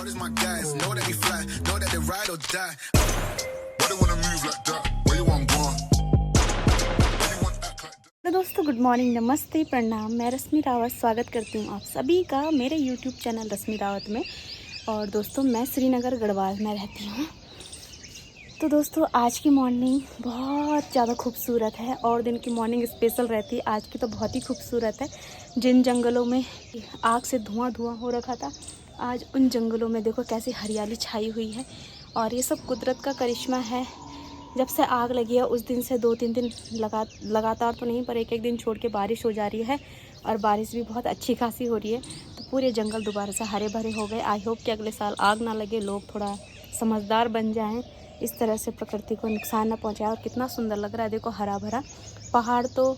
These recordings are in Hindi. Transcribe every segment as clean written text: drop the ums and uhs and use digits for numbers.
God is my guys. Know that we fly, know that they ride or die. Why they wanna move like that? Where you want gone? Why you want act like that? तो दोस्तों गुड मॉर्निंग, नमस्ते, प्रणाम। मैं रश्मि रावत स्वागत करती हूँ आप सभी का मेरे यूट्यूब चैनल रश्मि रावत में। और दोस्तों मैं श्रीनगर गढ़वाल में रहती हूँ। तो दोस्तों आज की मॉर्निंग बहुत ज़्यादा खूबसूरत है और दिन की मॉर्निंग स्पेशल रहती है। आज की तो बहुत ही खूबसूरत है। जिन जंगलों में आग से धुआं धुआं हो रखा था, आज उन जंगलों में देखो कैसी हरियाली छाई हुई है। और ये सब कुदरत का करिश्मा है। जब से आग लगी है उस दिन से 2-3 दिन लगातार तो नहीं, पर एक एक दिन छोड़ के बारिश हो जा रही है और बारिश भी बहुत अच्छी खासी हो रही है। तो पूरे जंगल दोबारा से हरे भरे हो गए। आई होप कि अगले साल आग ना लगे, लोग थोड़ा समझदार बन जाएं, इस तरह से प्रकृति को नुकसान ना पहुंचाए। और कितना सुंदर लग रहा है देखो, हरा भरा पहाड़ तो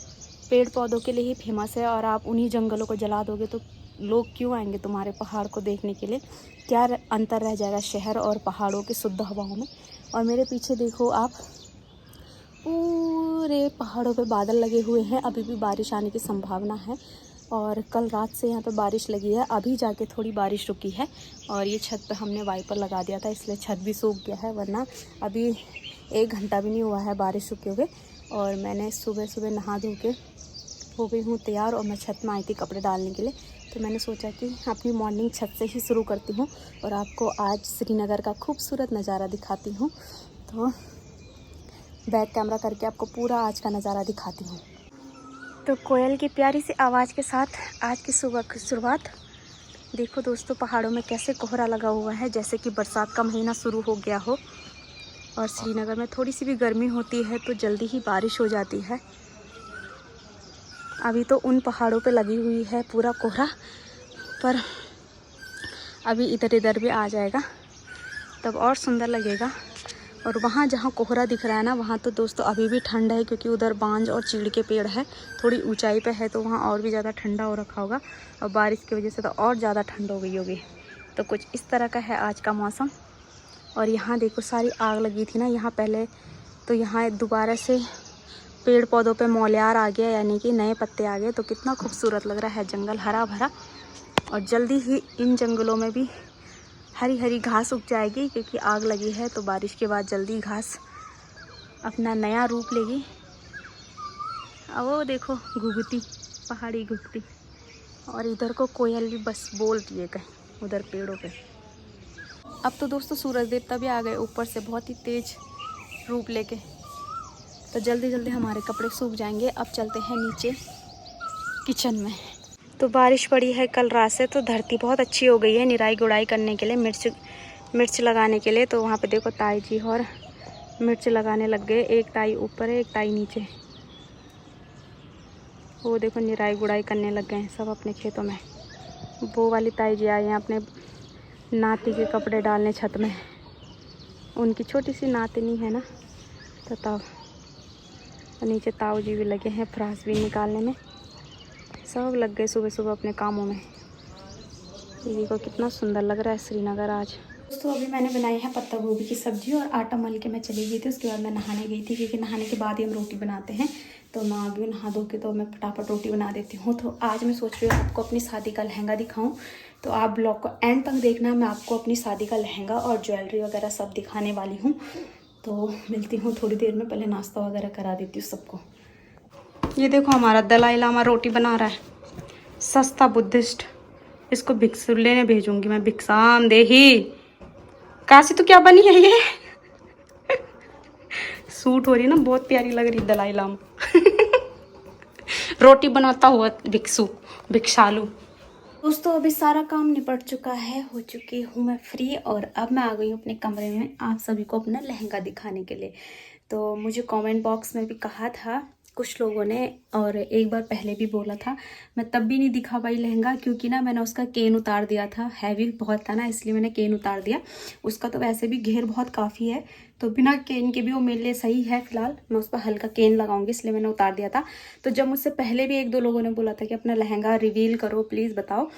पेड़ पौधों के लिए ही फेमस है। और आप उन्हीं जंगलों को जला दोगे तो लोग क्यों आएंगे तुम्हारे पहाड़ को देखने के लिए? क्या अंतर रह जाएगा शहर और पहाड़ों की शुद्ध हवाओं में? और मेरे पीछे देखो आप, पूरे पहाड़ों पे बादल लगे हुए हैं। अभी भी बारिश आने की संभावना है। और कल रात से यहाँ पे बारिश लगी है, अभी जाके थोड़ी बारिश रुकी है। और ये छत पे हमने वाइपर लगा दिया था, इसलिए छत भी सूख गया है, वरना अभी 1 घंटा भी नहीं हुआ है बारिश रुके हुए। और मैंने सुबह सुबह नहा धो के हो गई हूँ तैयार और मैं छत में आई थी कपड़े डालने के लिए। तो मैंने सोचा कि अपनी मॉर्निंग छत से ही शुरू करती हूँ और आपको आज श्रीनगर का खूबसूरत नज़ारा दिखाती हूँ। तो बैक कैमरा करके आपको पूरा आज का नज़ारा दिखाती हूँ। तो कोयल की प्यारी सी आवाज़ के साथ आज की सुबह की शुरुआत। देखो दोस्तों पहाड़ों में कैसे कोहरा लगा हुआ है, जैसे कि बरसात का महीना शुरू हो गया हो। और श्रीनगर में थोड़ी सी भी गर्मी होती है तो जल्दी ही बारिश हो जाती है। अभी तो उन पहाड़ों पे लगी हुई है पूरा कोहरा, पर अभी इधर इधर भी आ जाएगा तब और सुंदर लगेगा। और वहाँ जहाँ कोहरा दिख रहा है ना, वहाँ तो दोस्तों अभी भी ठंड है, क्योंकि उधर बांज और चीड़ के पेड़ है। थोड़ी ऊंचाई पे है तो वहाँ और भी ज़्यादा ठंडा हो रखा होगा और बारिश की वजह से तो और ज़्यादा ठंड हो गई होगी। तो कुछ इस तरह का है आज का मौसम। और यहाँ देखो सारी आग लगी थी ना यहाँ पहले, तो यहाँ दोबारा से पेड़ पौधों पे मौल्यार आ गया, यानी कि नए पत्ते आ गए। तो कितना खूबसूरत लग रहा है जंगल हरा भरा। और जल्दी ही इन जंगलों में भी हरी हरी घास उग जाएगी, क्योंकि आग लगी है तो बारिश के बाद जल्दी घास अपना नया रूप लेगी। अब वो देखो घुघुती, पहाड़ी घुघुती। और इधर को कोयल भी बस बोल रही है कहीं उधर पेड़ों पे। अब तो दोस्तों सूरज देवता भी आ गए ऊपर से बहुत ही तेज रूप लेके। तो जल्दी जल्दी हमारे कपड़े सूख जाएंगे। अब चलते हैं नीचे किचन में। तो बारिश पड़ी है कल रात से, तो धरती बहुत अच्छी हो गई है निराई गुड़ाई करने के लिए, मिर्च लगाने के लिए। तो वहाँ पे देखो ताई जी और मिर्च लगाने लग गए। एक ताई ऊपर है, एक ताई नीचे। वो देखो निराई गुड़ाई करने लग गए हैं सब अपने खेतों में। वो वाली ताई जी आई हैं अपने नाती के कपड़े डालने छत में। उनकी छोटी सी नातनी है ना, तो ताऊ। नीचे ताऊ जी भी लगे हैं फ्रास भी निकालने में। सब लग गए सुबह सुबह अपने कामों में। ये देखो कितना सुंदर लग रहा है श्रीनगर आज। दोस्तों अभी मैंने बनाई है पत्ता गोभी की सब्जी और आटा मल के मैं चली गई थी। उसके बाद मैं नहाने गई थी, क्योंकि नहाने के बाद ही हम रोटी बनाते हैं। तो मैं आ गई नहा धो के, तो मैं फटाफट रोटी बना देती हूँ। तो आज मैं सोच रही हूँ आपको अपनी शादी का लहंगा दिखाऊँ। तो आप ब्लॉग को एंड तक देखना, मैं आपको अपनी शादी का लहंगा और ज्वेलरी वगैरह सब दिखाने वाली हूँ। तो मिलती हूँ थोड़ी देर में, पहले नाश्ता वगैरह करा देती हूँ सबको। ये देखो हमारा दलाई लामा रोटी बना रहा है, सस्ता बुद्धिस्ट। इसको भिक्स लेने भेजूंगी मैं, भिक्षाम देही। काशी तो क्या बनी है ये? सूट हो रही ना, बहुत प्यारी लग रही दलाई लामा। रोटी बनाता हुआ भिक्षु, भिक्षालु। दोस्तों अभी सारा काम निपट चुका है, हो चुकी हूँ मैं फ्री। और अब मैं आ गई हूँ अपने कमरे में आप सभी को अपना लहंगा दिखाने के लिए। तो मुझे कमेंट बॉक्स में भी कहा था कुछ लोगों ने, और एक बार पहले भी बोला था, मैं तब भी नहीं दिखा पाई लहंगा, क्योंकि ना मैंने उसका केन उतार दिया था। हैवी बहुत था ना, इसलिए मैंने केन उतार दिया। उसका तो वैसे भी घेर बहुत काफ़ी है, तो बिना केन के भी वो मेरे लिए सही है। फिलहाल मैं उस पर हल्का केन लगाऊंगी, इसलिए मैंने उतार दिया था। तो जब मुझसे पहले भी 1-2 लोगों ने बोला था कि अपना लहंगा रिवील करो प्लीज़ बताओ,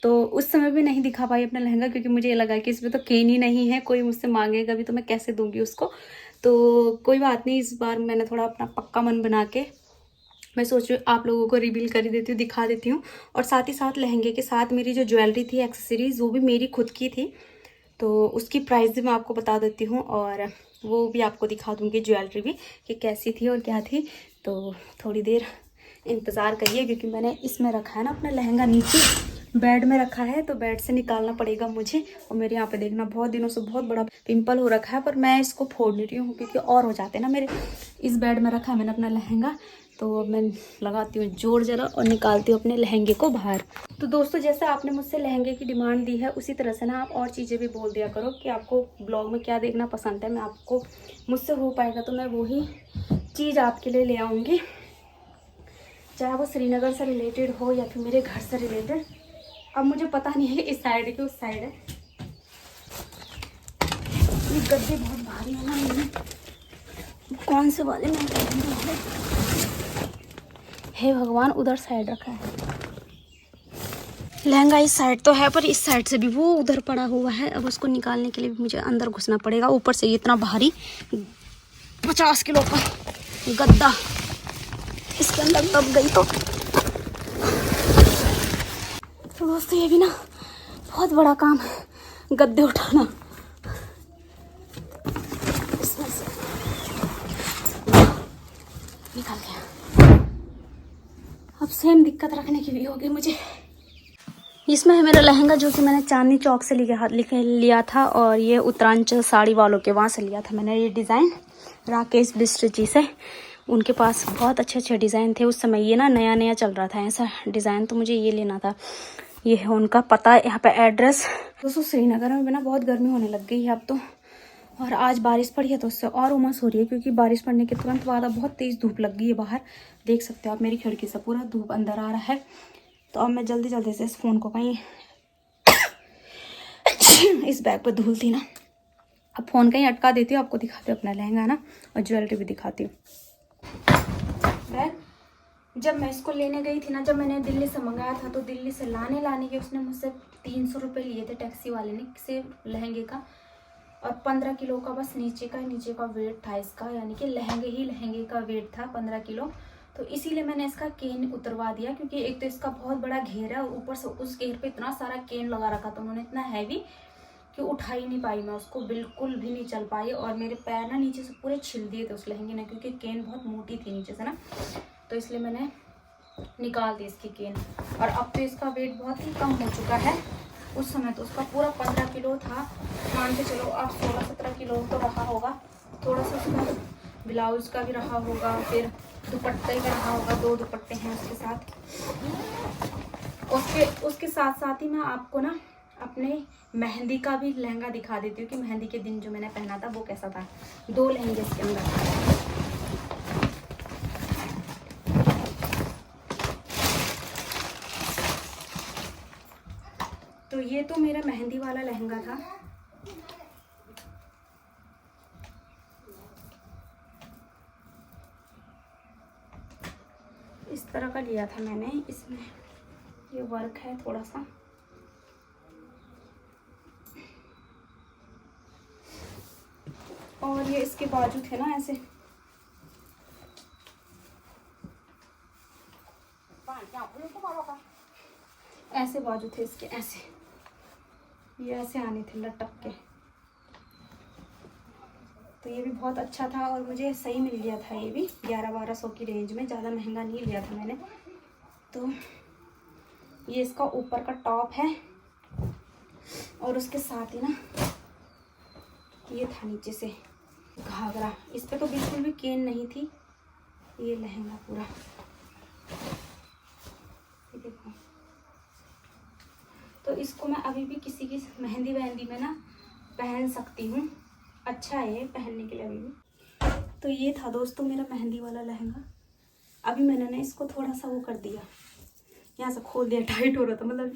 तो उस समय भी नहीं दिखा पाई अपना लहंगा, क्योंकि मुझे ये लगा कि इसमें तो केन ही नहीं है, कोई मुझसे मांगेगा भी तो मैं कैसे दूंगी उसको। तो कोई बात नहीं, इस बार मैंने थोड़ा अपना पक्का मन बना के मैं सोच रही हूँ आप लोगों को रिवील कर ही देती हूँ, दिखा देती हूँ। और साथ ही साथ लहंगे के साथ मेरी जो ज्वेलरी थी, एक्सेसरीज, वो भी मेरी खुद की थी। तो उसकी प्राइस भी मैं आपको बता देती हूँ और वो भी आपको दिखा दूँगी ज्वेलरी भी कि कैसी थी और क्या थी। तो थोड़ी देर इंतज़ार करिए क्योंकि मैंने इसमें रखा है ना अपना लहंगा, नीचे बेड में रखा है तो बेड से निकालना पड़ेगा मुझे। और मेरे यहाँ पे देखना बहुत दिनों से बहुत बड़ा पिंपल हो रखा है, पर मैं इसको फोड़ नहीं रही हूँ क्योंकि और हो जाते हैं ना मेरे। इस बेड में रखा है मैंने अपना लहंगा, तो अब मैं लगाती हूँ जोड़ जरा और निकालती हूँ अपने लहंगे को बाहर। तो दोस्तों जैसे आपने मुझसे लहंगे की डिमांड दी है उसी तरह से ना आप और चीज़ें भी बोल दिया करो कि आपको ब्लॉग में क्या देखना पसंद है। मैं आपको, मुझसे हो पाएगा तो मैं वही चीज़ आपके लिए ले आऊँगी, चाहे वो श्रीनगर से रिलेटेड हो या फिर मेरे घर से रिलेटेड। अब मुझे पता नहीं है इस साइड की उस साइड है। ये गद्दे बहुत भारी है ना, इनमें कौन से वाले में हे भगवान, उधर साइड रखा है लहंगा। इस साइड तो है पर इस साइड से भी वो उधर पड़ा हुआ है। अब उसको निकालने के लिए भी मुझे अंदर घुसना पड़ेगा। ऊपर से इतना भारी 50 किलो का गद्दा इसके अंदर दब गई तो दोस्तों ये भी ना बहुत बड़ा काम है, गद्दे उठाना। इसमें से निकल गया। अब सेम दिक्कत रखने की भी होगी मुझे। इसमें है मेरा लहंगा जो कि मैंने चांदनी चौक से लिया था और ये उत्तरांचल साड़ी वालों के वहाँ से लिया था मैंने ये डिज़ाइन, राकेश बिस्ट्र जी से। उनके पास बहुत अच्छे अच्छे डिज़ाइन थे उस समय। ये ना नया नया चल रहा था ऐसा डिज़ाइन, तो मुझे ये लेना था। ये है उनका पता, यहाँ पे एड्रेस। दोस्तों श्रीनगर में ना बहुत गर्मी होने लग गई है अब तो, और आज बारिश पड़ी है तो उससे और उमस हो रही है क्योंकि बारिश पड़ने के तुरंत बाद अब बहुत तेज़ धूप लग गई है बाहर। देख सकते हो आप मेरी खिड़की से पूरा धूप अंदर आ रहा है। तो अब मैं जल्दी जल्दी से इस फ़ोन को कहीं इस बैग पर धुलती ना, अब फ़ोन कहीं अटका देती हूँ। आपको दिखाती हूँ अपना लहंगा ना और ज्वेलरी भी दिखाती हूँ। बैग जब मैं इसको लेने गई थी ना, जब मैंने दिल्ली से मंगाया था तो दिल्ली से लाने के उसने मुझसे 300 रुपये लिए थे टैक्सी वाले ने से लहंगे का, और 15 किलो का बस नीचे का वेट था इसका, यानी कि लहंगे का वेट था 15 किलो। तो इसीलिए मैंने इसका केन उतरवा दिया क्योंकि एक तो इसका बहुत बड़ा घेर है और ऊपर से उस घेर पे इतना सारा केन लगा रखा था उन्होंने, इतना हैवी कि उठा ही नहीं पाई मैं उसको, बिल्कुल भी नहीं चल पाई। और मेरे पैर ना नीचे से पूरे छिल दिए थे उस लहंगे ने क्योंकि केन बहुत मोटी थी नीचे से ना, तो इसलिए मैंने निकाल दी इसकी केन। और अब तो इसका वेट बहुत ही कम हो चुका है। उस समय तो उसका पूरा 15 किलो था, मान के चलो अब 16-17 किलो तो रहा होगा। थोड़ा सा उसका ब्लाउज का भी रहा होगा, फिर दुपट्टे का रहा होगा, 2 दुपट्टे हैं उसके साथ। उसके साथ ही मैं आपको ना अपने मेहंदी का भी लहंगा दिखा देती हूँ कि मेहंदी के दिन जो मैंने पहना था वो कैसा था। 2 लहंगे इसके अंदर। तो ये तो मेरा मेहंदी वाला लहंगा था। इस तरह का लिया था मैंने, इसमें ये वर्क है थोड़ा सा। और ये इसके बाजू थे ना ऐसे, ऐसे बाजू थे इसके, ऐसे ये ऐसे आने थे लटक के। तो ये भी बहुत अच्छा था और मुझे सही मिल गया था। ये भी 1100-1200 की रेंज में, ज़्यादा महंगा नहीं लिया था मैंने। तो ये इसका ऊपर का टॉप है और उसके साथ ही ना ये था नीचे से घाघरा। इस पे तो बिल्कुल भी केन नहीं थी। ये लहंगा पूरा ये देखो। तो इसको मैं अभी भी किसी की मेहंदी में ना पहन सकती हूँ, अच्छा है ये पहनने के लिए अभी भी। तो ये था दोस्तों मेरा मेहंदी वाला लहंगा। अभी मैंने ना इसको थोड़ा सा वो कर दिया, यहाँ से खोल दिया, टाइट हो रहा था, मतलब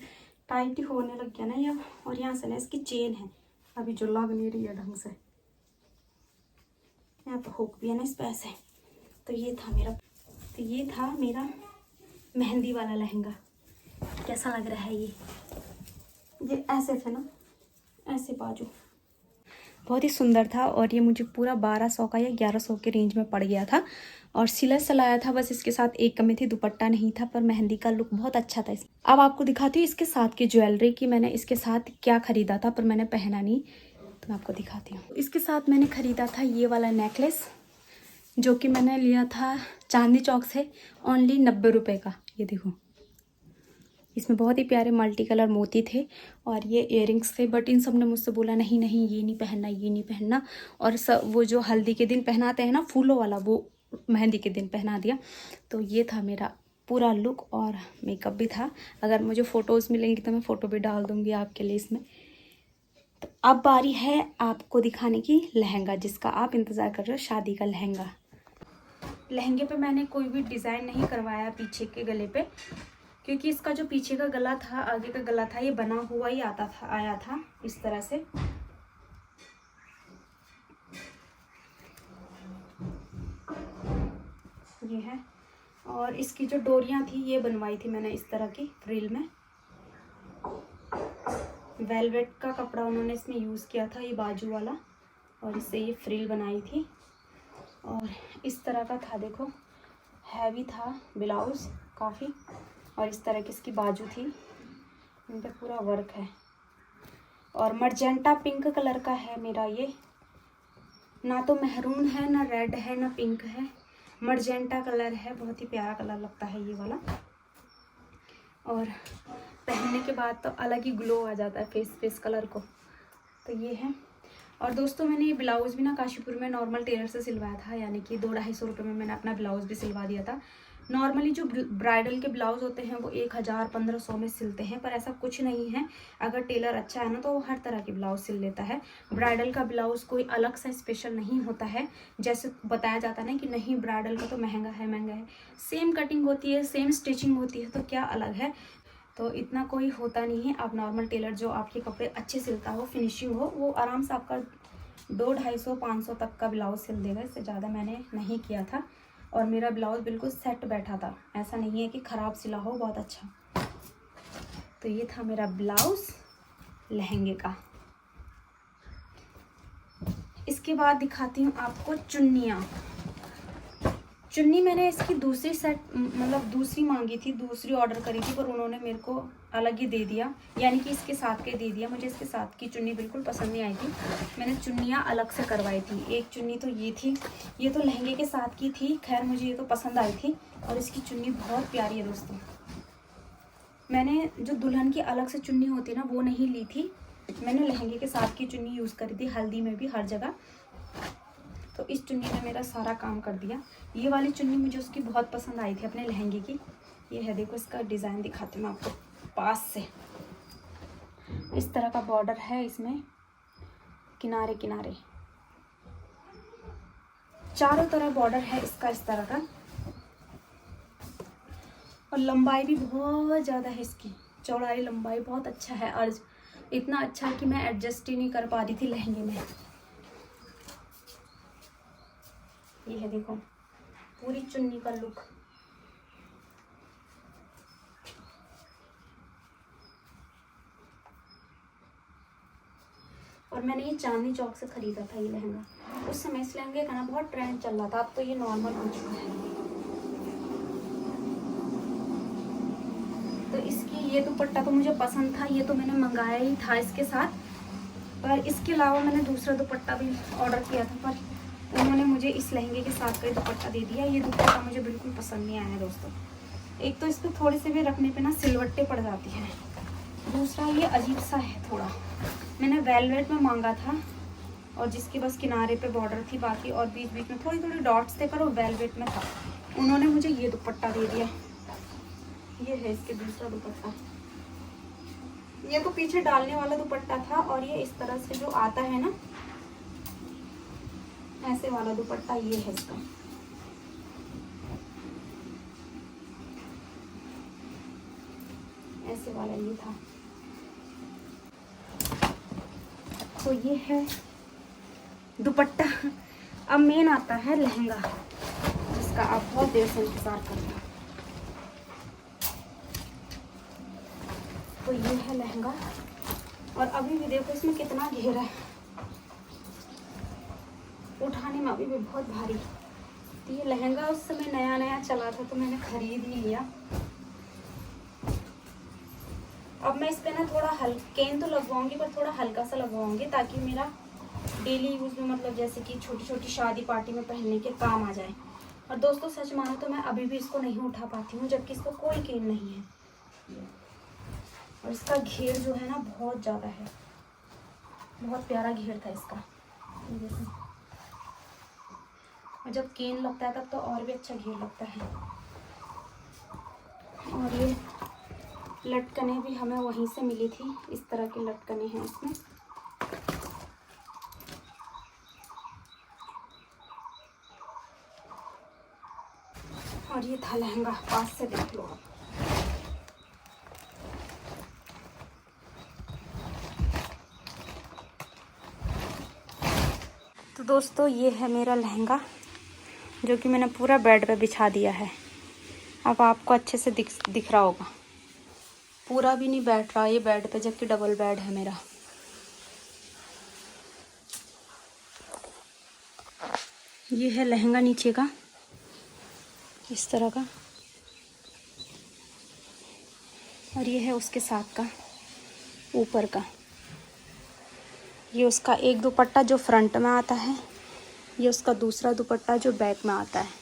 टाइट ही होने लग गया ना ये। और यहाँ से ना इसकी चेन है अभी जो लग नहीं रही है ढंग से, यहाँ पे हुक भी है ना इस पे ऐसे। तो ये था मेरा मेहंदी वाला लहंगा। कैसा लग रहा है ये ऐसे थे ना, ऐसे बाजू, बहुत ही सुंदर था। और ये मुझे पूरा 1200 का या 1100 के रेंज में पड़ गया था और सिला सलाया था बस। इसके साथ एक कमी थी, दुपट्टा नहीं था, पर मेहंदी का लुक बहुत अच्छा था। अब आपको दिखाती हूँ इसके साथ की ज्वेलरी की मैंने इसके साथ क्या ख़रीदा था, पर मैंने पहना नहीं, तो मैं आपको दिखाती हूँ। इसके साथ मैंने ख़रीदा था ये वाला नेकलेस, जो कि मैंने लिया था चांदनी चौक से, ओनली 90 रुपये का। ये देखो, इसमें बहुत ही प्यारे मल्टी कलर मोती थे और ये इयररिंग्स थे, बट इन सब ने मुझसे बोला नहीं नहीं ये नहीं पहनना, ये नहीं पहनना। और सब वो जो हल्दी के दिन पहनाते हैं ना फूलों वाला, वो मेहंदी के दिन पहना दिया। तो ये था मेरा पूरा लुक और मेकअप भी था। अगर मुझे फ़ोटोज़ मिलेंगी तो मैं फ़ोटो भी डाल दूँगी आपके लिए इसमें। तो अब बारी है आपको दिखाने की लहंगा, जिसका आप इंतज़ार कर रहे हो, शादी का लहंगा। लहंगे पे मैंने कोई भी डिज़ाइन नहीं करवाया पीछे के गले पे, क्योंकि इसका जो पीछे का गला था, आगे का गला था, ये बना हुआ ही आया था इस तरह से। ये है, और इसकी जो डोरियां थी ये बनवाई थी मैंने इस तरह की फ्रिल में। वेलवेट का कपड़ा उन्होंने इसमें यूज़ किया था, ये बाजू वाला, और इससे ये फ्रिल बनाई थी। और इस तरह का था, देखो हैवी था ब्लाउज़ काफ़ी, और इस तरह की इसकी बाजू थी, इन पर पूरा वर्क है। और मर्जेंटा पिंक कलर का है मेरा ये, ना तो मेहरून है, ना रेड है, ना पिंक है, मर्जेंटा कलर है। बहुत ही प्यारा कलर लगता है ये वाला, और पहनने के बाद तो अलग ही ग्लो आ जाता है फेस कलर को। तो ये है। और दोस्तों मैंने ये ब्लाउज़ भी ना काशीपुर में नॉर्मल टेलर से सिलवाया था, यानी कि 200-250 रुपये में मैंने अपना ब्लाउज़ भी सिलवा दिया था। नॉर्मली जो ब्राइडल के ब्लाउज़ होते हैं वो 1000-1500 में सिलते हैं, पर ऐसा कुछ नहीं है। अगर टेलर अच्छा है ना तो वो हर तरह के ब्लाउज़ सिल लेता है। ब्राइडल का ब्लाउज़ कोई अलग सा स्पेशल नहीं होता है, जैसे बताया जाता है ना कि नहीं ब्राइडल का तो महंगा है। सेम कटिंग होती है, सेम स्टिचिंग होती है, तो क्या अलग है। तो इतना कोई होता नहीं है। आप नॉर्मल टेलर जो आपके कपड़े अच्छे सिलता हो, फिनिशिंग हो, वो आराम से आपका 200-250-500 तक का ब्लाउज़ सिल देगा। इससे ज़्यादा मैंने नहीं किया था, और मेरा ब्लाउज़ बिल्कुल सेट बैठा था, ऐसा नहीं है कि ख़राब सिला हो, बहुत अच्छा। तो ये था मेरा ब्लाउज़ लहंगे का। इसके बाद दिखाती हूँ आपको चुन्नियाँ। चुन्नी मैंने इसकी दूसरी सेट मतलब दूसरी मांगी थी, दूसरी ऑर्डर करी थी, पर उन्होंने मेरे को अलग ही दे दिया, यानी कि इसके साथ के दे दिया। मुझे इसके साथ की चुन्नी बिल्कुल पसंद नहीं आई थी, मैंने चुन्नियाँ अलग से करवाई थी। एक चुन्नी तो ये थी, ये तो लहंगे के साथ की थी, खैर मुझे ये तो पसंद आई थी, और इसकी चुन्नी बहुत प्यारी है दोस्तों। मैंने जो दुल्हन की अलग से चुन्नी होती है ना, वो नहीं ली थी, मैंने लहंगे के साथ की चुन्नी यूज़ करी थी, हल्दी में भी हर जगह। तो इस चुन्नी ने मेरा सारा काम कर दिया। ये वाली चुन्नी मुझे उसकी बहुत पसंद आई थी अपने लहंगे की। ये है, देखो इसका डिज़ाइन दिखाती हूँ मैं आपको पास से। इस तरह का बॉर्डर है इसमें, किनारे किनारे चारों तरफ बॉर्डर है इसका इस तरह का, और लंबाई भी बहुत ज़्यादा है इसकी, चौड़ाई लंबाई बहुत अच्छा है, और इतना अच्छा है कि मैं एडजस्ट ही नहीं कर पा रही थी लहंगे में। ये है, देखो पूरी चुन्नी का लुक। और मैंने ये चांदनी चौक से खरीदा था ये लहंगा। उस समय इस लहंगे का ना बहुत ट्रेंड चल रहा था, अब तो ये नॉर्मल हो चुका है। तो इसकी ये दुपट्टा तो मुझे पसंद था, ये तो मैंने मंगाया ही था इसके साथ, पर इसके अलावा मैंने दूसरा दुपट्टा भी ऑर्डर किया था, पर उन्होंने मुझे इस लहंगे के साथ का दुपट्टा दे दिया। ये दुपट्टा मुझे बिल्कुल पसंद नहीं आया दोस्तों। एक तो इस पर थोड़े से भी रखने पे ना सिलवट्टे पड़ जाती हैं, दूसरा ये अजीब सा है थोड़ा। मैंने वेलवेट में मांगा था, और जिसके बस किनारे पे बॉर्डर थी बाकी, और बीच बीच में थोड़ी थोड़ी डॉट्स थे, पर वो वेलवेट में था। उन्होंने मुझे ये दुपट्टा दे दिया। ये है इसके दूसरा दुपट्टा, ये तो पीछे डालने वाला दुपट्टा था, और ये इस तरह से जो आता है ना ऐसे वाला दुपट्टा, ये है इसका। ऐसे वाला ये था। तो ये है दुपट्टा। अब मेन आता है लहंगा, जिसका आप बहुत देर से इंतजार कर रहे हैं। तो ये है लहंगा, और अभी भी देखो इसमें कितना घेरा है, उठाने में अभी भी बहुत भारी। तो ये लहंगा उस समय नया नया चला था, तो मैंने खरीद ही लिया। अब मैं इस पर ना थोड़ा केन तो लगवाऊंगी पर थोड़ा हल्का सा लगवाऊंगी ताकि मेरा डेली यूज़ में मतलब जैसे कि छोटी छोटी शादी पार्टी में पहनने के काम आ जाए। और दोस्तों सच मानो तो मैं अभी भी इसको नहीं उठा पाती हूँ जबकि इसको कोई केन नहीं है। और इसका घेर जो है ना बहुत ज़्यादा है, बहुत प्यारा घेर था इसका, ये देखो। और जब केन लगता है तब तो और भी अच्छा घेर लगता है। और ये लटकने भी हमें वहीं से मिली थी, इस तरह के लटकने हैं इसमें। और ये था लहंगा, पास से देख लो। तो दोस्तों ये है मेरा लहंगा जो कि मैंने पूरा बेड पे बिछा दिया है। अब आपको अच्छे से दिख रहा होगा, पूरा भी नहीं बैठ रहा ये बेड पे, जबकि डबल बेड है मेरा। ये है लहंगा नीचे का, इस तरह का। और ये है उसके साथ का ऊपर का। ये उसका एक दुपट्टा जो फ्रंट में आता है, ये उसका दूसरा दुपट्टा जो बैक में आता है।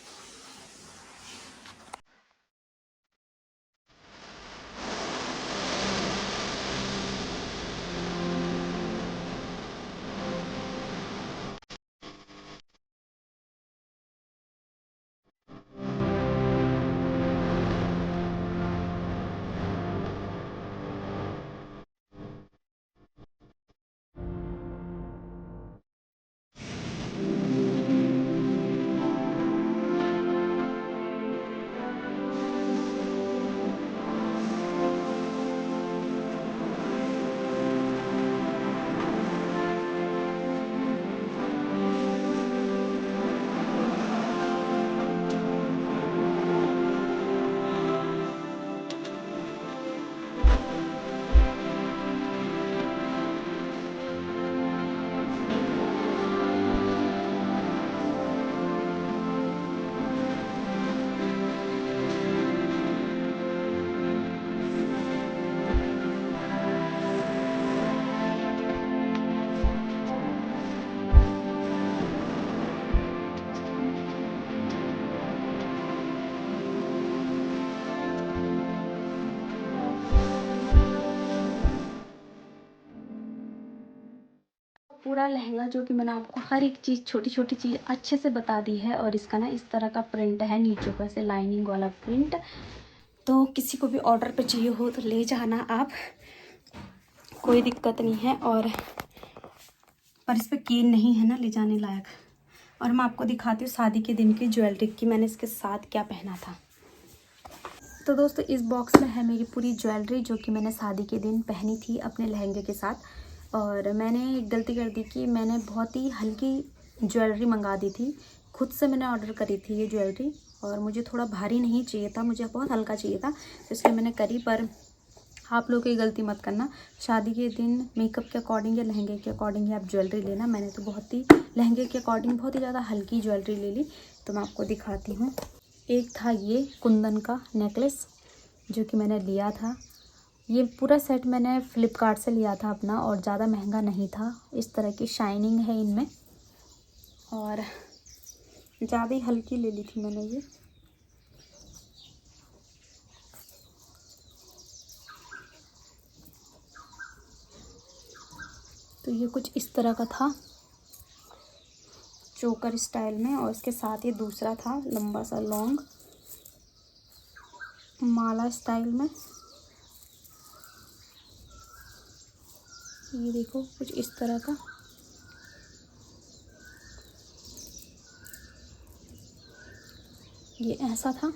पूरा लहंगा जो कि मैंने आपको हर एक चीज़, छोटी छोटी चीज़ अच्छे से बता दी है। और इसका ना इस तरह का प्रिंट है, नीचे पर से लाइनिंग वाला प्रिंट। तो किसी को भी ऑर्डर पे चाहिए हो तो ले जाना आप, कोई दिक्कत नहीं है। और पर इस पर केन नहीं है ना ले जाने लायक। और मैं आपको दिखाती हूँ शादी के दिन की ज्वेलरी की मैंने इसके साथ क्या पहना था। तो दोस्तों इस बॉक्स में है मेरी पूरी ज्वेलरी जो कि मैंने शादी के दिन पहनी थी अपने लहंगे के साथ। और मैंने एक गलती कर दी कि मैंने बहुत ही हल्की ज्वेलरी मंगा दी थी, खुद से मैंने ऑर्डर करी थी ये ज्वेलरी। और मुझे थोड़ा भारी नहीं चाहिए था, मुझे बहुत हल्का चाहिए था, तो इसलिए मैंने करी। पर आप लोग ये गलती मत करना, शादी के दिन मेकअप के अकॉर्डिंग या लहंगे के अकॉर्डिंग ही आप ज्वेलरी लेना। मैंने तो बहुत ही लहंगे के अकॉर्डिंग बहुत ही ज़्यादा हल्की ज्वेलरी ले ली। तो मैं आपको दिखाती हूँ। एक था ये कुंदन का नेकलेस जो कि मैंने लिया था। ये पूरा सेट मैंने फ़्लिपकार्ट से लिया था अपना, और ज़्यादा महंगा नहीं था। इस तरह की शाइनिंग है इनमें, और ज़्यादा ही हल्की ले ली थी मैंने ये। तो ये कुछ इस तरह का था, चोकर स्टाइल में। और इसके साथ ये दूसरा था लंबा सा लॉन्ग माला स्टाइल में। ये देखो कुछ इस तरह का। ये ऐसा था।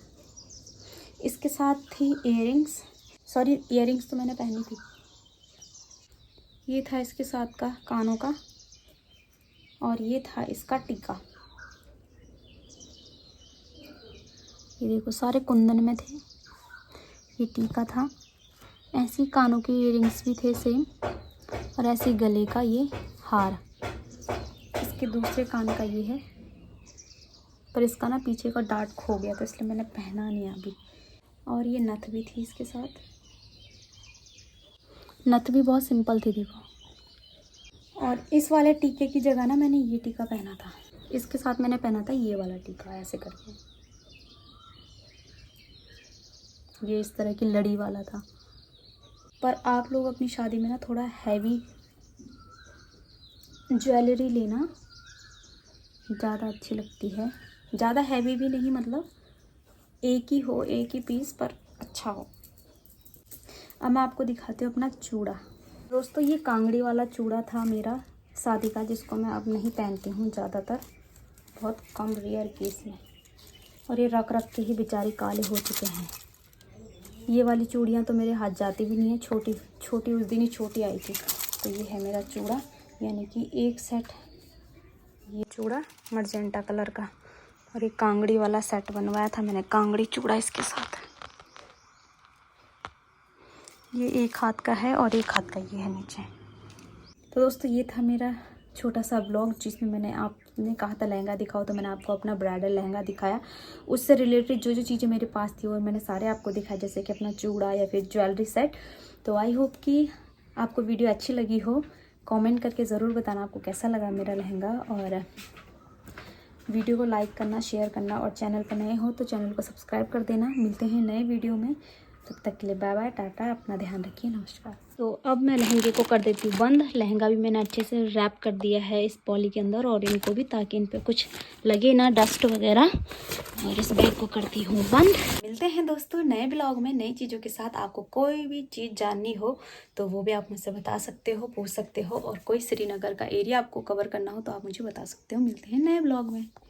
इसके साथ थी इयरिंग्स, सॉरी इयरिंग्स तो मैंने पहनी थी। ये था इसके साथ का कानों का, और ये था इसका टीका। ये देखो सारे कुंदन में थे। ये टीका था, ऐसी कानों के इयरिंग्स भी थे सेम, और ऐसे गले का ये हार। इसके दूसरे कान का ये है, पर इसका ना पीछे का डार्ट खो गया तो इसलिए मैंने पहना नहीं अभी। और ये नथ भी थी इसके साथ। नथ भी बहुत सिंपल थी देखो। और इस वाले टीके की जगह ना मैंने ये टीका पहना था, इसके साथ मैंने पहना था ये वाला टीका ऐसे करके, ये इस तरह की लड़ी वाला था। पर आप लोग अपनी शादी में ना थोड़ा हैवी ज्वेलरी लेना, ज़्यादा अच्छी लगती है। ज़्यादा हैवी भी नहीं, मतलब एक ही हो, एक ही पीस पर अच्छा हो। अब मैं आपको दिखाती हूँ अपना चूड़ा। दोस्तों ये कांगड़ी वाला चूड़ा था मेरा शादी का, जिसको मैं अब नहीं पहनती हूँ ज़्यादातर, बहुत कम रेयर केस में। और ये रख रख के ही बेचारे काले हो चुके हैं। ये वाली चूड़ियाँ तो मेरे हाथ जाती भी नहीं है, छोटी छोटी उस दिन ही छोटी आई थी। तो ये है मेरा चूड़ा, यानी कि एक सेट ये चूड़ा मर्जेंटा कलर का, और एक कांगड़ी वाला सेट बनवाया था मैंने, कांगड़ी चूड़ा इसके साथ। ये एक हाथ का है और एक हाथ का ये है नीचे। तो दोस्तों ये था मेरा छोटा सा ब्लॉग, जिसमें मैंने आपने कहा था लहंगा दिखाओ, तो मैंने आपको अपना ब्राइडल लहंगा दिखाया। उससे रिलेटेड जो जो चीज़ें मेरे पास थी वो मैंने सारे आपको दिखाया, जैसे कि अपना चूड़ा या फिर ज्वेलरी सेट। तो आई होप कि आपको वीडियो अच्छी लगी हो। कमेंट करके ज़रूर बताना आपको कैसा लगा मेरा लहंगा, और वीडियो को लाइक करना, शेयर करना, और चैनल पर नए हो तो चैनल को सब्सक्राइब कर देना। मिलते हैं नए वीडियो में, तब तक के लिए बाय बाय, टाटा, अपना ध्यान रखिए, नमस्कार। तो अब मैं लहंगे को कर देती हूँ बंद। लहंगा भी मैंने अच्छे से रैप कर दिया है इस पॉली के अंदर, और इनको भी, ताकि इन पे कुछ लगे ना, डस्ट वगैरह। और इस बैग को करती हूँ बंद। मिलते हैं दोस्तों नए ब्लॉग में नई चीज़ों के साथ। आपको कोई भी चीज़ जाननी हो तो वो भी आप मुझसे बता सकते हो, पूछ सकते हो, और कोई श्रीनगर का एरिया आपको कवर करना हो तो आप मुझे बता सकते हो। मिलते हैं नए ब्लॉग में।